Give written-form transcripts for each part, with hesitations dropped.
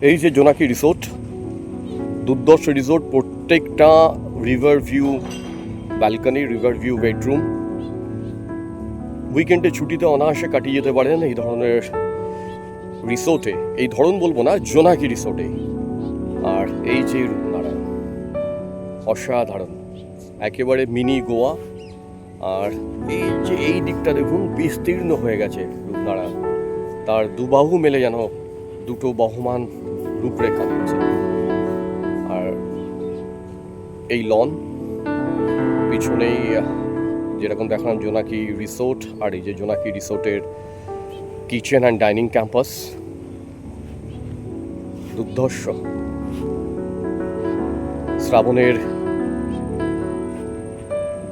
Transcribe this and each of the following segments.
এই যে জোনাকি রিসোর্ট, দুর্দর্শ রিসোর্ট, প্রত্যেকটা river view balcony, river view bedroom. উইকেন্ডে ছুটিতে অনায়াসে কাটিয়ে যেতে পারেন এই ধরনের রিসোর্টে। এই ধরন বলবো না, জোনাকি রিসোর্টে। আর এই যে রূপনারায়ণ, অসাধারণ, একেবারে মিনি গোয়া। আর এই যে এই দিকটা দেখুন, বিস্তীর্ণ হয়ে গেছে রূপনারায়ণ, তার দুবাহু মেলে যেন দুটো বহমান রূপরেখা দিচ্ছে। আর এই লন, পিছনেই যেরকম দেখালাম জোনাকি রিসোর্ট, আর এই যে জোনাকি রিসোর্টের কিচেন অ্যান্ড ডাইনিং ক্যাম্পাস, দুর্ধর্ষ। শ্রাবণের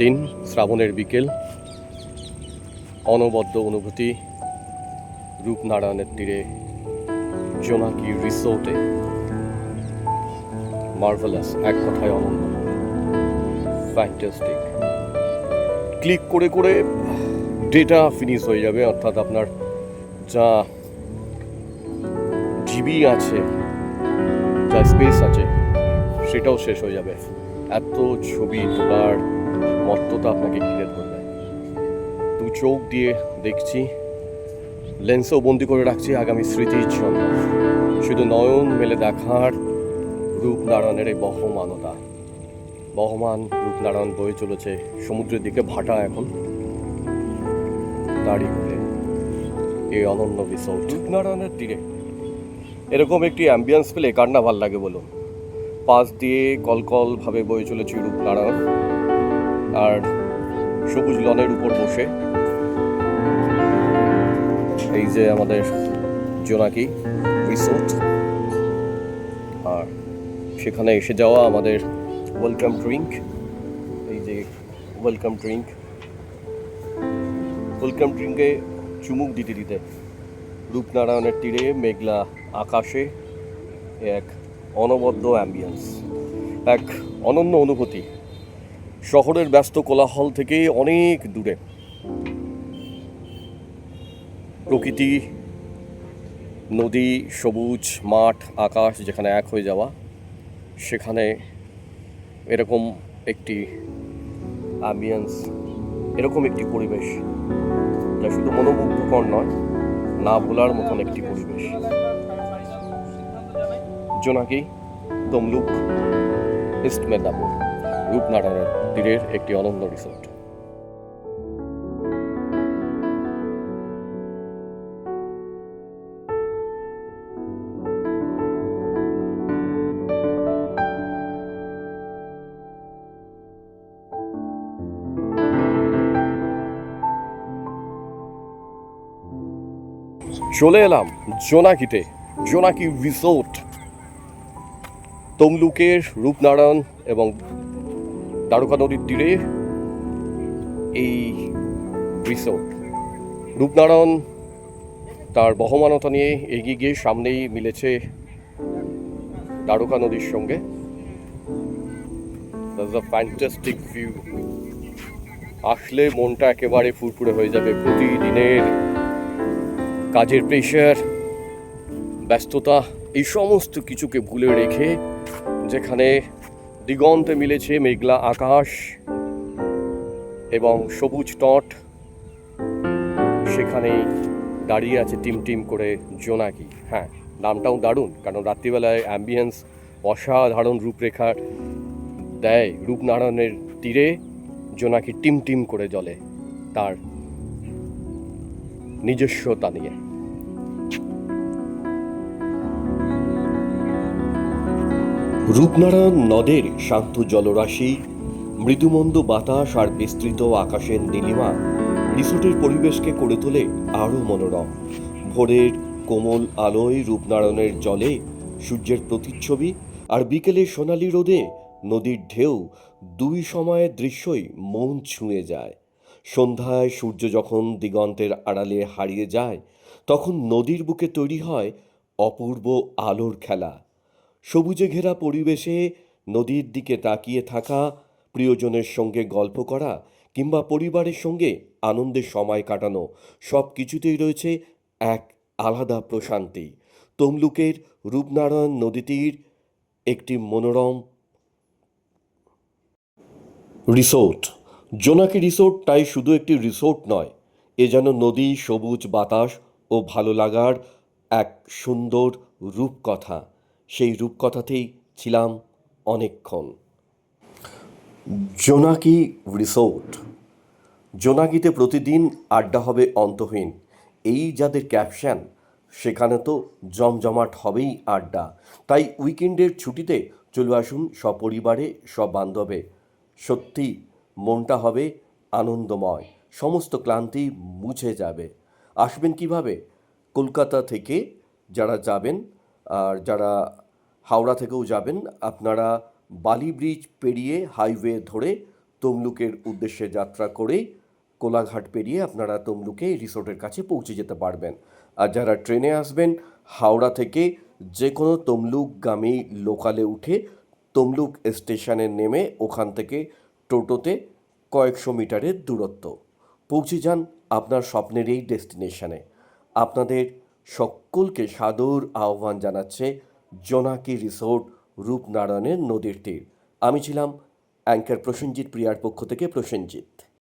দিন, শ্রাবণের বিকেল, অনবদ্য অনুভূতি রূপনারায়ণের তীরে জোনাকি রিসোর্টে। মার্ভেলাস, এক কথায় অনন্য, ফ্যান্টাস্টিক। ক্লিক করে করে ডেটা ফিনিশ হয়ে যাবে, অর্থাৎ আপনার যা জিবি আছে, যা স্পেস আছে, সেটাও শেষ হয়ে যাবে। এত ছবি তোলার মত্ততা আপনাকে ঘিরে ধরবে। দু চোখ দিয়ে দেখছি, লেন্সও বন্দি করে রাখছি আগামী স্মৃতির জন্য। শুধু নয়ন মেলে দেখার রূপনারায়ণের এই বহমানতা। বহমান রূপনারায়ণ বয়ে চলেছে সমুদ্রের দিকে, ভাটা এখন দাঁড়িয়ে করে এই অনন্য রিসোর্ট। রূপনারায়ণের তীরে এরকম একটি অ্যাম্বিয়েন্স পেলে কার না ভাল লাগে বলুন। পাশ দিয়ে কলকল ভাবে বয়ে চলেছে রূপনারায়ণ, আর সবুজ লনের উপর বসে এই যে আমাদের জোনাকি রিসোর্ট, আর সেখানে এসে যাওয়া আমাদের ওয়েলকাম ড্রিঙ্ক। এই যে ওয়েলকাম ড্রিঙ্কে চুমুক দিতে দিতে রূপনারায়ণের তীরে মেঘলা আকাশে এক অনবদ্য অ্যাম্বিয়েন্স, এক অনন্য অনুভূতি। শহরের ব্যস্ত কোলাহল থেকে অনেক দূরে প্রকৃতি, নদী, সবুজ মাঠ, আকাশ যেখানে এক হয়ে যাওয়া, সেখানে এরকম একটি অ্যাম্বিয়েন্স, এরকম একটি পরিবেশ যা শুধু মনোমুগ্ধকর নয়, না ভোলার মতন একটি পরিবেশ। জোনাকি, তমলুক, ইস্ট মেদিনীপুর, রূপনারায়ণের তীরের একটি অনন্য রিসোর্ট। চলে এলাম জোনাকিতে, জোনাকি রিসোর্ট, তমলুকের রূপনারায়ণ এবং দ্বারকা নদীর তীরে এই রিসোর্ট। রূপনারায়ণ তার বহমানতা নিয়ে এগিয়ে গিয়ে সামনেই মিলেছে দ্বারকা নদীর সঙ্গে। ফ্যান্টাস্টিক ভিউ, আসলে মনটা একেবারে ফুরফুরে হয়ে যাবে। প্রতিদিনের কাজের প্রেশার, ব্যস্ততা, এই সমস্ত কিছুকে ভুলে রেখে যেখানে দিগন্তে মিলেছে মেঘলা আকাশ এবং সবুজ তট, সেখানেই দাঁড়িয়ে আছে টিম করে জোনাকি। হ্যাঁ, নামটাও দারুণ, কারণ রাত্রিবেলায় অ্যাম্বিয়েন্স অসাধারণ রূপরেখা দেয়। রূপনারায়ণের তীরে জোনাকি টিম করে জ্বলে তার নিজস্বতা নিয়ে। রূপনারায়ণ নদের শান্ত জলরাশি, মৃদুমন্দ বাতাস আর বিস্তৃত আকাশের নীলিমা রিসোর্টের পরিবেশকে করে তোলে আরও মনোরম। ভোরের কোমল আলোয় রূপনারায়ণের জলে সূর্যের প্রতিচ্ছবি, আর বিকেলে সোনালি রোদে নদীর ঢেউ, দুই সময়ের দৃশ্যই মন ছুঁয়ে যায়। সন্ধ্যায় সূর্য যখন দিগন্তের আড়ালে হারিয়ে যায়, তখন নদীর বুকে তৈরি হয় অপূর্ব আলোর খেলা। সবুজে ঘেরা পরিবেশে নদীর দিকে তাকিয়ে থাকা, প্রিয়জনের সঙ্গে গল্প করা কিংবা পরিবারের সঙ্গে আনন্দের সময় কাটানো, সব কিছুতেই রয়েছে এক আলাদা প্রশান্তি। তমলুকের রূপনারায়ণ নদীতীর একটি মনোরম রিসোর্ট। জোনাকি রিসোর্ট তাই শুধু একটি রিসোর্ট নয়, এ যেন নদী, সবুজ বাতাস ও ভালো লাগার এক সুন্দর রূপকথা। সেই রূপকথাতেই ছিলাম অনেকক্ষণ। জোনাকি রিসোর্ট। জোনাকিতে প্রতিদিন আড্ডা হবে অন্তহীন, এই যাদের ক্যাপশন, সেখানে তো জমজমাট হবেই আড্ডা। তাই উইকেন্ডের ছুটিতে চলে আসুন সপরিবারে, সবান্ধবে। সত্যি মনটা হবে আনন্দময়, সমস্ত ক্লান্তি মুছে যাবে। আসবেন কিভাবে? কলকাতা থেকে যারা যাবেন, আর যারা হাওড়া থেকেও যাবেন, আপনারা বালি ব্রিজ পেরিয়ে হাইওয়ে ধরে তমলুকের উদ্দেশ্যে যাত্রা করে কোলাঘাট পেরিয়ে আপনারা তমলুকে রিসোর্টের কাছে পৌঁছে যেতে পারবেন। আর যারা ট্রেনে আসবেন, হাওড়া থেকে যে কোনো তমলুকগামী লোকালে উঠে তমলুক স্টেশনে নেমে ওখান থেকে টোটোতে কয়েকশো মিটারের দূরত্ব পৌঁছে যান আপনার স্বপ্নের এই ডেস্টিনেশনে। আপনাদের সকলকে সাদর আহ্বান জানাচ্ছে জোনাকি রিসোর্ট, রূপনারায়ণের নদীর তীর। আমি ছিলাম অ্যাঙ্কার প্রসেনজিৎ, প্রিয়ার পক্ষ থেকে প্রসেনজিৎ।